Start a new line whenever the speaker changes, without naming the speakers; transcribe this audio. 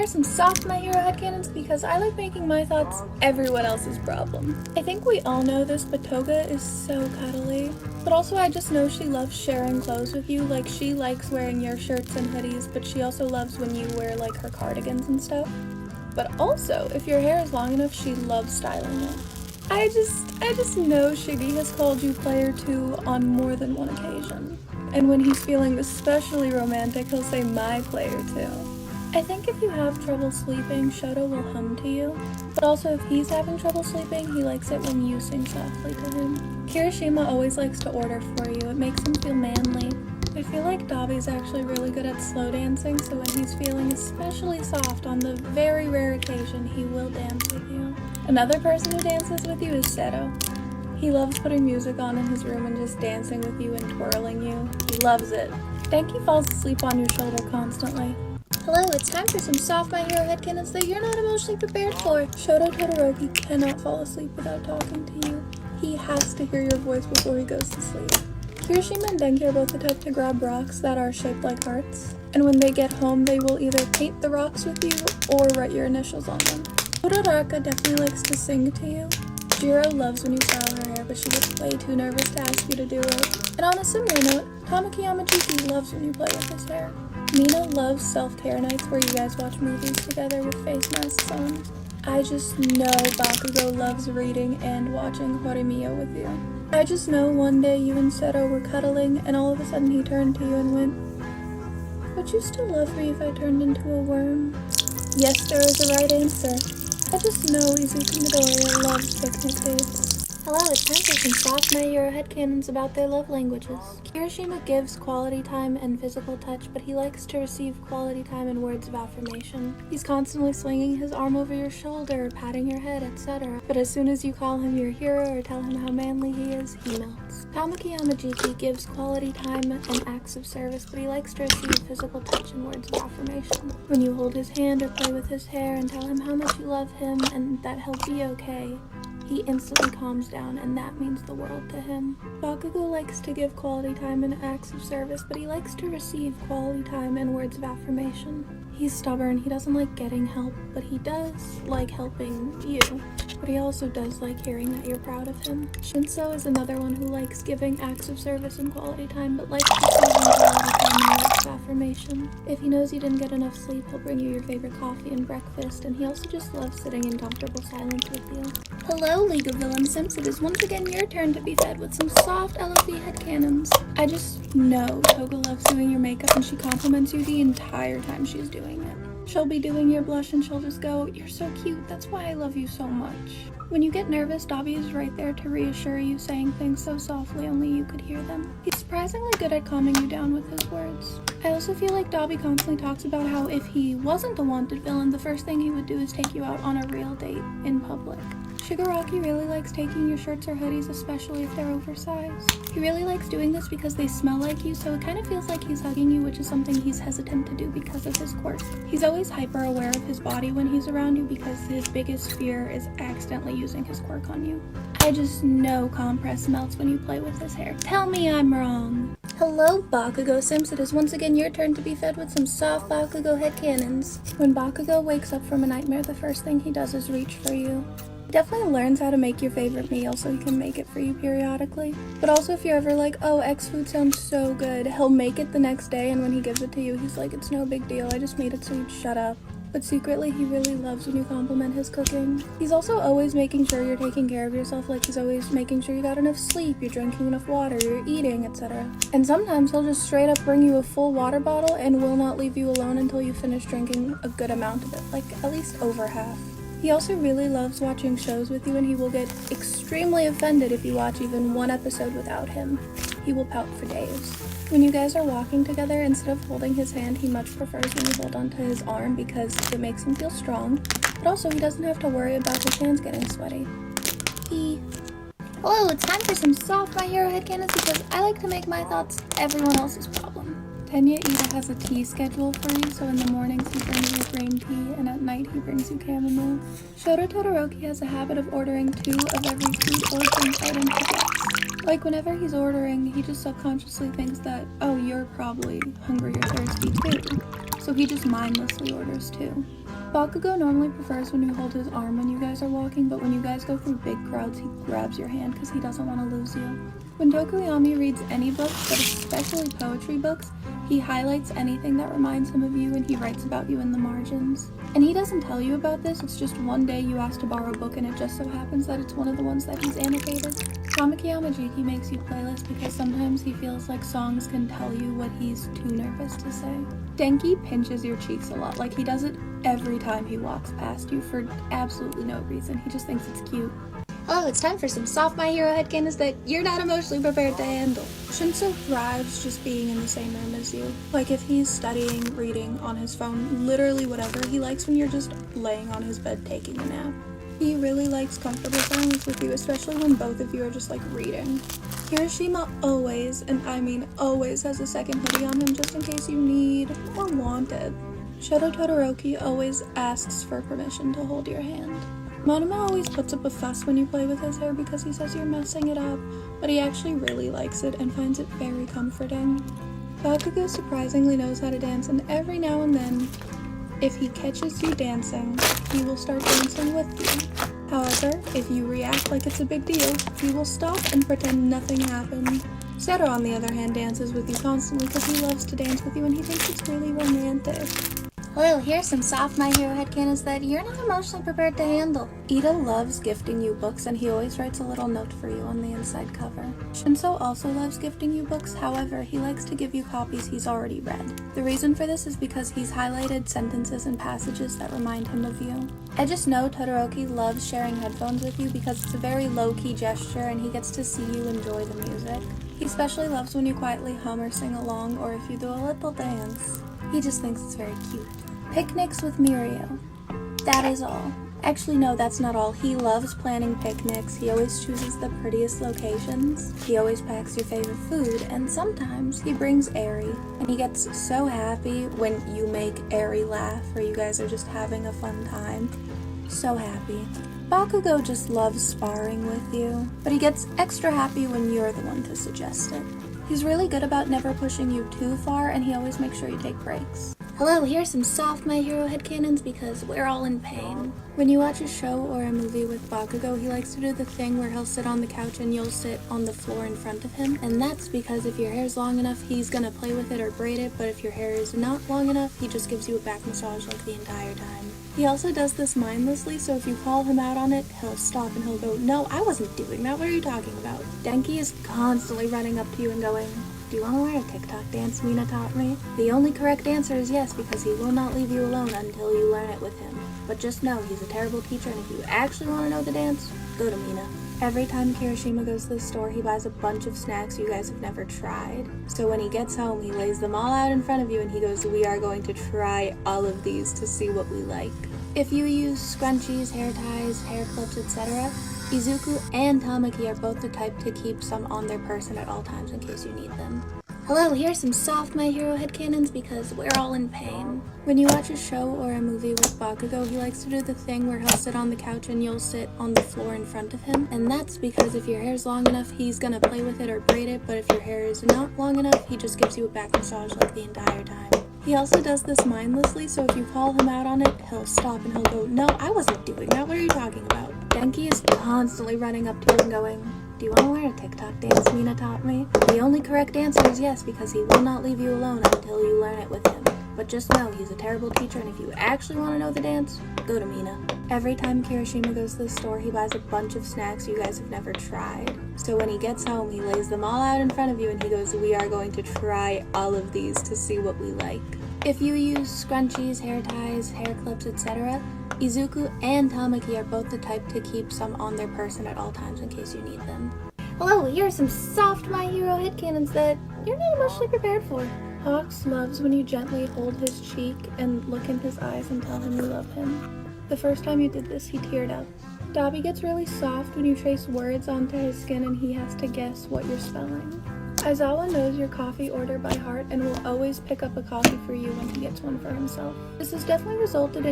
Here are some soft My Hero headcanons because I like making my thoughts everyone else's problem. I think we all know this, but Toga is so cuddly. But also I just know she loves sharing clothes with you. Like, she likes wearing your shirts and hoodies, but she also loves when you wear like her cardigans and stuff. But also, if your hair is long enough, she loves styling it. I just know Shiggy has called you player 2 on more than one occasion. And when he's feeling especially romantic, he'll say my player 2. I think if you have trouble sleeping, Shoto will hum to you. But also if he's having trouble sleeping, he likes it when you sing softly to him. Kirishima always likes to order for you. It makes him feel manly. I feel like Dabi's actually really good at slow dancing, so when he's feeling especially soft on the very rare occasion, he will dance with you. Another person who dances with you is Seto. He loves putting music on in his room and just dancing with you and twirling you. He loves it. Denki falls asleep on your shoulder constantly. Hello, it's time for some soft My Hero headcanons that you're not emotionally prepared for. Shoto Todoroki cannot fall asleep without talking to you. He has to hear your voice before he goes to sleep. Kirishima and Denki are both the type to grab rocks that are shaped like hearts. And when they get home, they will either paint the rocks with you or write your initials on them. Uraraka definitely likes to sing to you. Jiro loves when you style her hair, but she gets way too nervous to ask you to do it. And on a similar note, Tamaki Yamajuki loves when you play with his hair. Mina loves self-care nights where you guys watch movies together with face masks on. I just know Bakugo loves reading and watching Horimiya with you. I just know one day you and Seto were cuddling and all of a sudden he turned to you and went, "Would you still love me if I turned into a worm?" Yes, there is a right answer. I just know Izuku Midoriya loves picnic dates. Hello, it's time for some soft My Hero headcanons about their love languages. Kirishima gives quality time and physical touch, but he likes to receive quality time and words of affirmation. He's constantly swinging his arm over your shoulder, patting your head, etc. But as soon as you call him your hero or tell him how manly he is, he melts. Tamaki Yamajuki gives quality time and acts of service, but he likes to receive physical touch and words of affirmation. When you hold his hand or play with his hair and tell him how much you love him and that he'll be okay, he instantly calms down, and that means the world to him. Bakugo likes to give quality time and acts of service, but he likes to receive quality time and words of affirmation. He's stubborn, he doesn't like getting help, but he does like helping you. But he also does like hearing that you're proud of him. Shinso is another one who likes giving acts of service and quality time, but likes receiving quality time and words of affirmation. If he knows you didn't get enough sleep, he'll bring you your favorite coffee and breakfast, and he also just loves sitting in comfortable silence with you. Hello, League of Villain Simps. It is once again your turn to be fed with some soft LFV headcanons. I just know Toga loves doing your makeup and she compliments you the entire time she's doing it. She'll be doing your blush and she'll just go, "You're so cute, that's why I love you so much." When you get nervous, Dabi is right there to reassure you, saying things so softly only you could hear them. He's surprisingly good at calming you down with his words. I also feel like Dabi constantly talks about how if he wasn't a wanted villain, the first thing he would do is take you out on a real date in public. Shigaraki really likes taking your shirts or hoodies, especially if they're oversized. He really likes doing this because they smell like you, so it kind of feels like he's hugging you, which is something he's hesitant to do because of his quirk. He's always hyper aware of his body when he's around you because his biggest fear is accidentally using his quirk on you. I just know Compress melts when you play with his hair. Tell me I'm wrong. Hello, Bakugo Simps. It is once again your turn to be fed with some soft Bakugo headcanons. When Bakugo wakes up from a nightmare, the first thing he does is reach for you. He definitely learns how to make your favorite meal so he can make it for you periodically. But also if you're ever like, "Oh, X food sounds so good," he'll make it the next day, and when he gives it to you, he's like, "It's no big deal, I just made it so you'd shut up." But secretly, he really loves when you compliment his cooking. He's also always making sure you're taking care of yourself, like he's always making sure you got enough sleep, you're drinking enough water, you're eating, etc. And sometimes he'll just straight up bring you a full water bottle and will not leave you alone until you finish drinking a good amount of it, like at least over half. He also really loves watching shows with you, and he will get extremely offended if you watch even one episode without him. He will pout for days. When you guys are walking together, instead of holding his hand, he much prefers when you hold onto his arm because it makes him feel strong, but also he doesn't have to worry about his hands getting sweaty. Hello, it's time for some soft My Hero headcanons because I like to make my thoughts everyone else's problem. Tenya Ida has a tea schedule for you, so in the mornings he brings you green tea, and at night he brings you chamomile. Shoto Todoroki has a habit of ordering 2 of every food or drink item he gets. Like whenever he's ordering, he just subconsciously thinks that, oh, you're probably hungry or thirsty too. So so he just mindlessly orders too. Bakugo normally prefers when you hold his arm when you guys are walking, but when you guys go through big crowds, he grabs your hand because he doesn't want to lose you. When Tokoyami reads any books, but especially poetry books, he highlights anything that reminds him of you and he writes about you in the margins. And he doesn't tell you about this, it's just one day you ask to borrow a book and it just so happens that it's one of the ones that he's annotated. Tamaki Yamajiki makes you playlists because sometimes he feels like songs can tell you what he's too nervous to say. Denki pinches your cheeks a lot, like he does it every time he walks past you for absolutely no reason. He just thinks it's cute.
Oh, it's time for some soft My Hero headcanons that you're not emotionally prepared to handle.
Shinso thrives just being in the same room as you. Like if he's studying, reading, on his phone, literally whatever, he likes when you're just laying on his bed taking a nap. He really likes comfortable silence with you, especially when both of you are just like reading. Kirishima always, and I mean always, has a second hoodie on him just in case you need or want it. Shoto Todoroki always asks for permission to hold your hand. Monoma always puts up a fuss when you play with his hair because he says you're messing it up, but he actually really likes it and finds it very comforting. Bakugo surprisingly knows how to dance, and every now and then, if he catches you dancing, he will start dancing with you. However, if you react like it's a big deal, he will stop and pretend nothing happened. Zero, on the other hand, dances with you constantly because he loves to dance with you and he thinks it's really romantic.
Well, here's some soft My Hero headcanons that you're not emotionally prepared to handle.
Ida loves gifting you books and he always writes a little note for you on the inside cover. Shinso also loves gifting you books, however, he likes to give you copies he's already read. The reason for this is because he's highlighted sentences and passages that remind him of you. I just know Todoroki loves sharing headphones with you because it's a very low-key gesture and he gets to see you enjoy the music. He especially loves when you quietly hum or sing along, or if you do a little dance. He just thinks it's very cute. Picnics with Mirio. That is all. Actually, no, that's not all. He loves planning picnics. He always chooses the prettiest locations. He always packs your favorite food, and sometimes he brings Eri. And he gets so happy when you make Eri laugh or you guys are just having a fun time. So happy. Bakugo just loves sparring with you, but he gets extra happy when you're the one to suggest it. He's really good about never pushing you too far, and he always makes sure you take breaks.
Hello, here's some soft My Hero headcanons because we're all in pain.
When you watch a show or a movie with Bakugo, he likes to do the thing where he'll sit on the couch and you'll sit on the floor in front of him. And that's because if your hair's long enough, he's gonna play with it or braid it, but if your hair is not long enough, he just gives you a back massage like the entire time. He also does this mindlessly, so if you call him out on it, he'll stop and he'll go, "No, I wasn't doing that, what are you talking about?" Denki is constantly running up to you and going, "Do you want to learn a TikTok dance Mina taught me?" The only correct answer is yes, because he will not leave you alone until you learn it with him. But just know, he's a terrible teacher, and if you actually want to know the dance, go to Mina. Every time Kirishima goes to the store, he buys a bunch of snacks you guys have never tried. So when he gets home, he lays them all out in front of you and he goes, "We are going to try all of these to see what we like." If you use scrunchies, hair ties, hair clips, etc., Izuku and Tamaki are both the type to keep some on their person at all times in case you need them.
Hello, here's some soft My Hero headcanons because we're all in pain.
When you watch a show or a movie with Bakugo, he likes to do the thing where he'll sit on the couch and you'll sit on the floor in front of him. And that's because if your hair's long enough, he's gonna play with it or braid it, but if your hair is not long enough, he just gives you a back massage like the entire time. He also does this mindlessly, so if you call him out on it, he'll stop and he'll go, "No, I wasn't doing that, what are you talking about?" Denki is constantly running up to you and going, "Do you want to learn a TikTok dance Mina taught me?" The only correct answer is yes, because he will not leave you alone until you learn it with him. But just know, he's a terrible teacher, and if you actually want to know the dance, go to Mina. Every time Kirishima goes to the store, he buys a bunch of snacks you guys have never tried. So when he gets home, he lays them all out in front of you and he goes, "We are going to try all of these to see what we like." If you use scrunchies, hair ties, hair clips, etc., Izuku and Tamaki are both the type to keep some on their person at all times in case you need them.
Hello, here are some soft My Hero headcanons that you're not emotionally prepared for.
Hawks loves when you gently hold his cheek and look in his eyes and tell him you love him. The first time you did this, he teared up. Dabi gets really soft when you trace words onto his skin and he has to guess what you're spelling. Aizawa knows your coffee order by heart and will always pick up a coffee for you when he gets one for himself. This has definitely resulted in